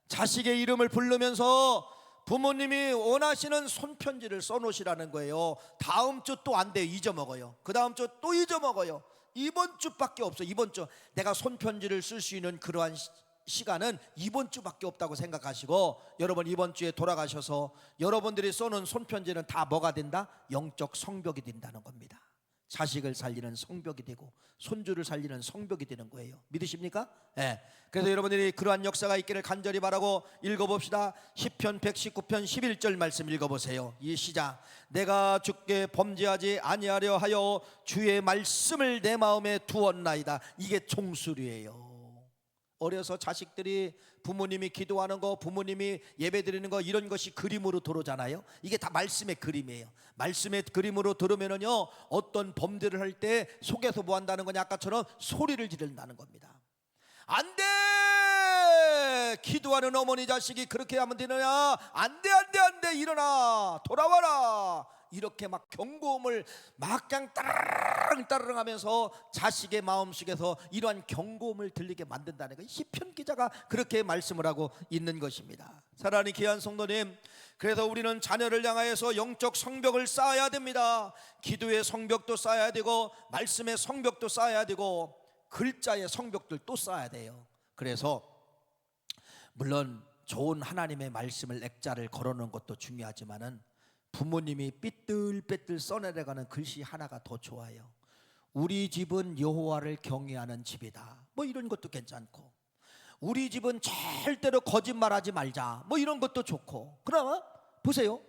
자식의 이름을 부르면서 부모님이 원하시는 손편지를 써놓으시라는 거예요. 다음 주 또 안 돼요. 잊어먹어요. 그 다음 주 또 잊어먹어요. 이번 주밖에 없어. 이번 주 내가 손편지를 쓸 수 있는 그러한 시간은 이번 주밖에 없다고 생각하시고 여러분 이번 주에 돌아가셔서 여러분들이 써놓은 손편지는 다 뭐가 된다? 영적 성벽이 된다는 겁니다. 자식을 살리는 성벽이 되고 손주를 살리는 성벽이 되는 거예요. 믿으십니까? 예. 그래서 여러분들이 그러한 역사가 있기를 간절히 바라고 읽어봅시다. 시편 119편 11절 말씀 읽어보세요. 이 시작. 내가 주께 범죄하지 아니하려 하여 주의 말씀을 내 마음에 두었나이다. 이게 종술이에요. 어려서 자식들이 부모님이 기도하는 거, 부모님이 예배드리는 거, 이런 것이 그림으로 들어오잖아요. 이게 다 말씀의 그림이에요. 말씀의 그림으로 들으면은요, 어떤 범죄를 할 때 속에서 뭐 한다는 거냐, 아까처럼 소리를 지른다는 겁니다. 안 돼! 기도하는 어머니 자식이 그렇게 하면 되느냐? 안 돼, 안 돼, 안 돼! 일어나! 돌아와라! 이렇게 막 경고음을 막 그냥 따르릉 하면서 자식의 마음속에서 이러한 경고음을 들리게 만든다는 거예요. 시편 기자가 그렇게 말씀을 하고 있는 것입니다. 사랑하는 귀한 성도님, 그래서 우리는 자녀를 향하여서 영적 성벽을 쌓아야 됩니다. 기도의 성벽도 쌓아야 되고 말씀의 성벽도 쌓아야 되고 글자의 성벽들도 쌓아야 돼요. 그래서 물론 좋은 하나님의 말씀을 액자를 걸어놓은 것도 중요하지만은 부모님이 삐뚤빼뚤 써내려가는 글씨 하나가 더 좋아요. 우리 집은 여호와를 경외하는 집이다, 뭐 이런 것도 괜찮고, 우리 집은 절대로 거짓말하지 말자, 뭐 이런 것도 좋고. 그러나 보세요,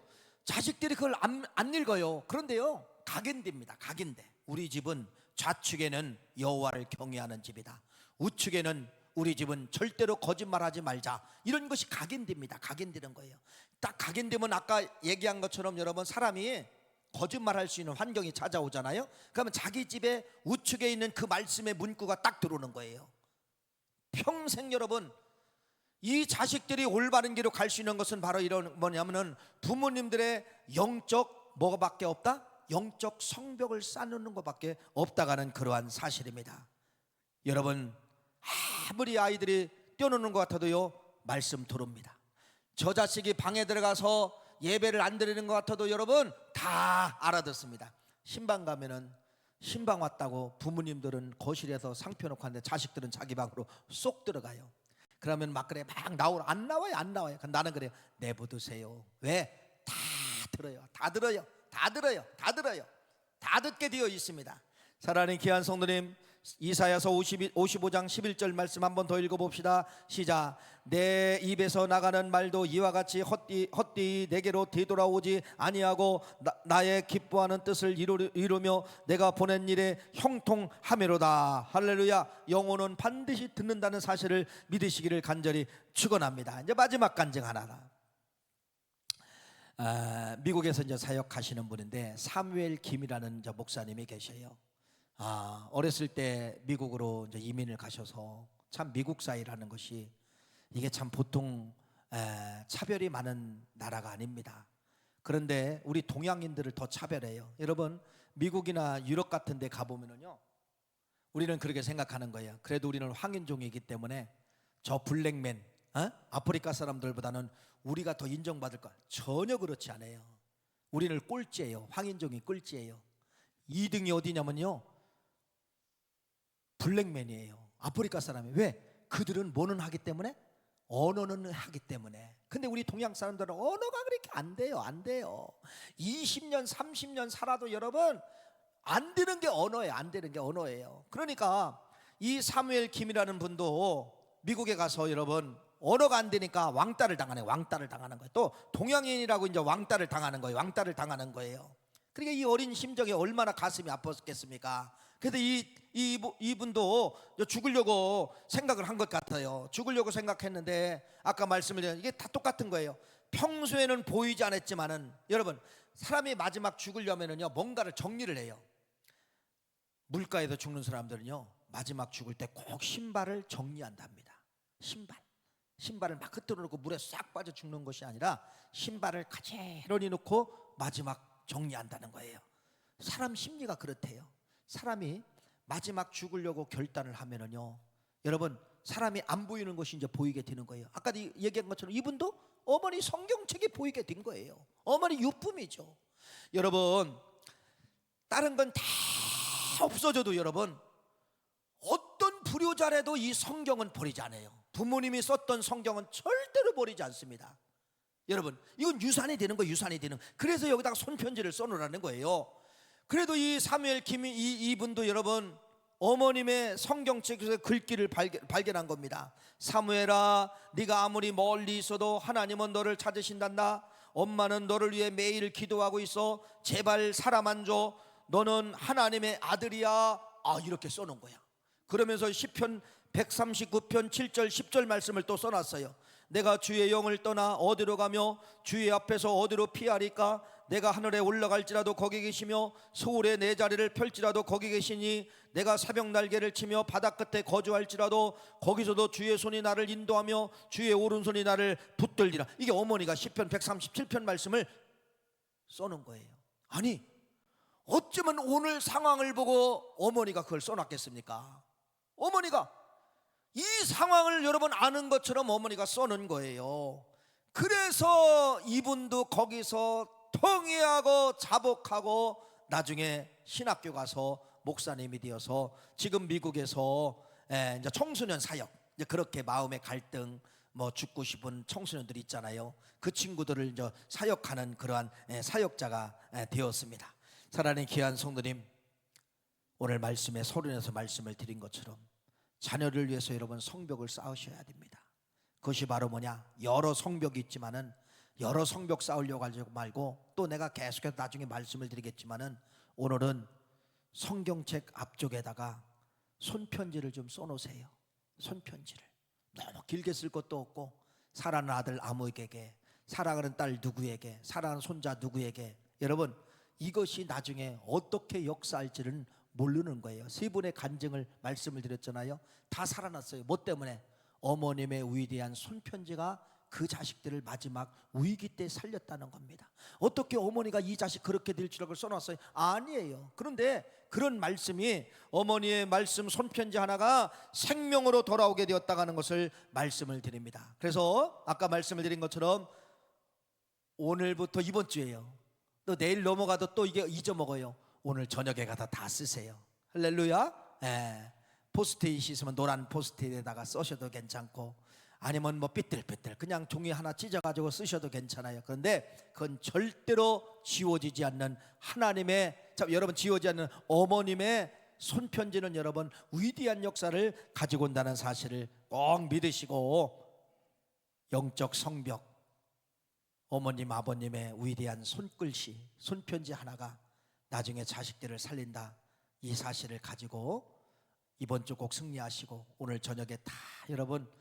자식들이 그걸 안 읽어요. 그런데요, 각인됩니다. 각인돼. 우리 집은 좌측에는 여호와를 경외하는 집이다, 우측에는 우리 집은 절대로 거짓말하지 말자, 이런 것이 각인됩니다. 각인되는 거예요. 딱 각인되면 아까 얘기한 것처럼 여러분, 사람이 거짓말할 수 있는 환경이 찾아오잖아요. 그러면 자기 집에 우측에 있는 그 말씀의 문구가 딱 들어오는 거예요. 평생 여러분, 이 자식들이 올바른 길로 갈 수 있는 것은 바로 이런 뭐냐면은 부모님들의 영적 뭐가밖에 없다? 영적 성벽을 쌓는 것밖에 없다가는 그러한 사실입니다. 여러분, 아무리 아이들이 뛰어노는 것 같아도요, 말씀 들어옵니다. 저 자식이 방에 들어가서 예배를 안 드리는 것 같아도 여러분 다 알아듣습니다. 신방 가면은 신방 왔다고 부모님들은 거실에서 상표 놓고 하는데 자식들은 자기 방으로 쏙 들어가요. 그러면 막 그래, 막 나오라. 안 나와요, 안 나와요. 나는 그래요, 내버두세요. 왜? 다 들어요, 다 들어요, 다 들어요, 다 들어요. 다 듣게 되어 있습니다. 사랑하는 귀한 성도님, 이사야서 55장 11절 말씀 한번 더 읽어봅시다. 시작. 내 입에서 나가는 말도 이와 같이 헛되이 내게로 되돌아오지 아니하고 나의 기뻐하는 뜻을 이루며 내가 보낸 일에 형통하매로다. 할렐루야. 영혼은 반드시 듣는다는 사실을 믿으시기를 간절히 축원합니다. 이제 마지막 간증 하나. 미국에서 이제 사역하시는 분인데 사무엘 김이라는 목사님이 계셔요. 어렸을 때 미국으로 이제 이민을 가셔서 참 미국 사회라는 것이 이게 참 보통 차별이 많은 나라가 아닙니다. 그런데 우리 동양인들을 더 차별해요. 여러분, 미국이나 유럽 같은 데 가보면은요, 우리는 그렇게 생각하는 거예요. 그래도 우리는 황인종이기 때문에 저 블랙맨, 아프리카 사람들보다는 우리가 더 인정받을 거야. 전혀 그렇지 않아요. 우리는 꼴찌예요. 황인종이 꼴찌예요. 2등이 어디냐면요, 블랙맨이에요. 아프리카 사람이. 왜? 그들은 뭐는 하기 때문에? 언어는 하기 때문에. 근데 우리 동양 사람들은 언어가 그렇게 안 돼요. 안 돼요. 20년 30년 살아도 여러분 안 되는 게 언어예요. 안 되는 게 언어예요. 그러니까 이 사무엘 김이라는 분도 미국에 가서 여러분 언어가 안 되니까 왕따를 당하는 거예요. 왕따를 당하는 거예요. 또 동양인이라고 이제 왕따를 당하는 거예요. 왕따를 당하는 거예요. 그러니까 이 어린 심정에 얼마나 가슴이 아팠겠습니까? 그래서 이분도 죽으려고 생각을 한 것 같아요. 죽으려고 생각했는데 아까 말씀드린 이게 다 똑같은 거예요. 평소에는 보이지 않았지만은 여러분, 사람이 마지막 죽으려면은요, 뭔가를 정리를 해요. 물가에서 죽는 사람들은요, 마지막 죽을 때 꼭 신발을 정리한답니다. 신발을 막 흩어져 놓고 물에 싹 빠져 죽는 것이 아니라 신발을 가지런히 놓고 마지막 정리한다는 거예요. 사람 심리가 그렇대요. 사람이 마지막 죽으려고 결단을 하면은요, 여러분, 사람이 안 보이는 것이 이제 보이게 되는 거예요. 아까 얘기한 것처럼 이분도 어머니 성경책이 보이게 된 거예요. 어머니 유품이죠. 여러분, 다른 건 다 없어져도 여러분, 어떤 불효자라도 이 성경은 버리지 않아요. 부모님이 썼던 성경은 절대로 버리지 않습니다. 여러분, 이건 유산이 되는 거예요. 유산이 되는. 그래서 여기다가 손편지를 써놓으라는 거예요. 그래도 이 사무엘 이분도 여러분 어머님의 성경책에서 글귀를 발견한 겁니다. 사무엘아, 네가 아무리 멀리 있어도 하나님은 너를 찾으신단다. 엄마는 너를 위해 매일 기도하고 있어. 제발 사람 줘. 너는 하나님의 아들이야. 이렇게 써놓은 거야. 그러면서 시편 139편 7절 10절 말씀을 또 써놨어요. 내가 주의 영을 떠나 어디로 가며 주의 앞에서 어디로 피하리까? 내가 하늘에 올라갈지라도 거기 계시며 서울에 내 자리를 펼지라도 거기 계시니 내가 새벽 날개를 치며 바다 끝에 거주할지라도 거기서도 주의 손이 나를 인도하며 주의 오른손이 나를 붙들리라. 이게 어머니가 시편 137편 말씀을 써놓은 거예요. 아니, 어쩌면 오늘 상황을 보고 어머니가 그걸 써놨겠습니까? 어머니가 이 상황을 여러분 아는 것처럼 어머니가 써놓은 거예요. 그래서 이분도 거기서 통회하고 자복하고 나중에 신학교 가서 목사님이 되어서 지금 미국에서 이제 청소년 사역, 이제 그렇게 마음의 갈등, 뭐 죽고 싶은 청소년들이 있잖아요. 그 친구들을 이제 사역하는 그러한 사역자가 되었습니다. 사랑하는 귀한 성도님, 오늘 말씀에 서론에서 말씀을 드린 것처럼 자녀를 위해서 여러분 성벽을 쌓으셔야 됩니다. 그것이 바로 뭐냐? 여러 성벽이 있지만은 여러 성벽 쌓으려고 하지 말고, 또 내가 계속해서 나중에 말씀을 드리겠지만은 오늘은 성경책 앞쪽에다가 손편지를 좀 써놓으세요. 손편지를 너무 길게 쓸 것도 없고, 사랑하는 아들 아무에게, 사랑하는 딸 누구에게, 사랑하는 손자 누구에게. 여러분, 이것이 나중에 어떻게 역사할지는 모르는 거예요. 세 분의 간증을 말씀을 드렸잖아요. 다 살아났어요. 뭐 때문에? 어머님의 위대한 손편지가 그 자식들을 마지막 위기 때 살렸다는 겁니다. 어떻게 어머니가 이 자식 그렇게 될 줄알고 써놨어요? 아니에요. 그런데 그런 말씀이, 어머니의 말씀 손편지 하나가 생명으로 돌아오게 되었다고 하는 것을 말씀을 드립니다. 그래서 아까 말씀을 드린 것처럼 오늘부터 이번 주에요, 또 내일 넘어가도 또 이게 잊어먹어요. 오늘 저녁에 가서 다 쓰세요. 할렐루야. 포스트잇 있으면 노란 포스트잇에다가 써셔도 괜찮고, 아니면 뭐 삐뚤삐뚤 그냥 종이 하나 찢어가지고 쓰셔도 괜찮아요. 그런데 그건 절대로 지워지지 않는 하나님의, 여러분, 지워지지 않는 어머님의 손편지는 여러분 위대한 역사를 가지고 온다는 사실을 꼭 믿으시고, 영적 성벽, 어머님 아버님의 위대한 손글씨, 손편지 하나가 나중에 자식들을 살린다, 이 사실을 가지고 이번 주 꼭 승리하시고 오늘 저녁에 다 여러분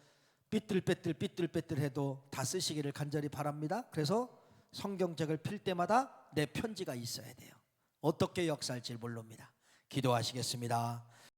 삐뚤빼뚤 해도 다 쓰시기를 간절히 바랍니다. 그래서 성경책을 펼 때마다 내 편지가 있어야 돼요. 어떻게 역사할지 모릅니다. 기도하시겠습니다.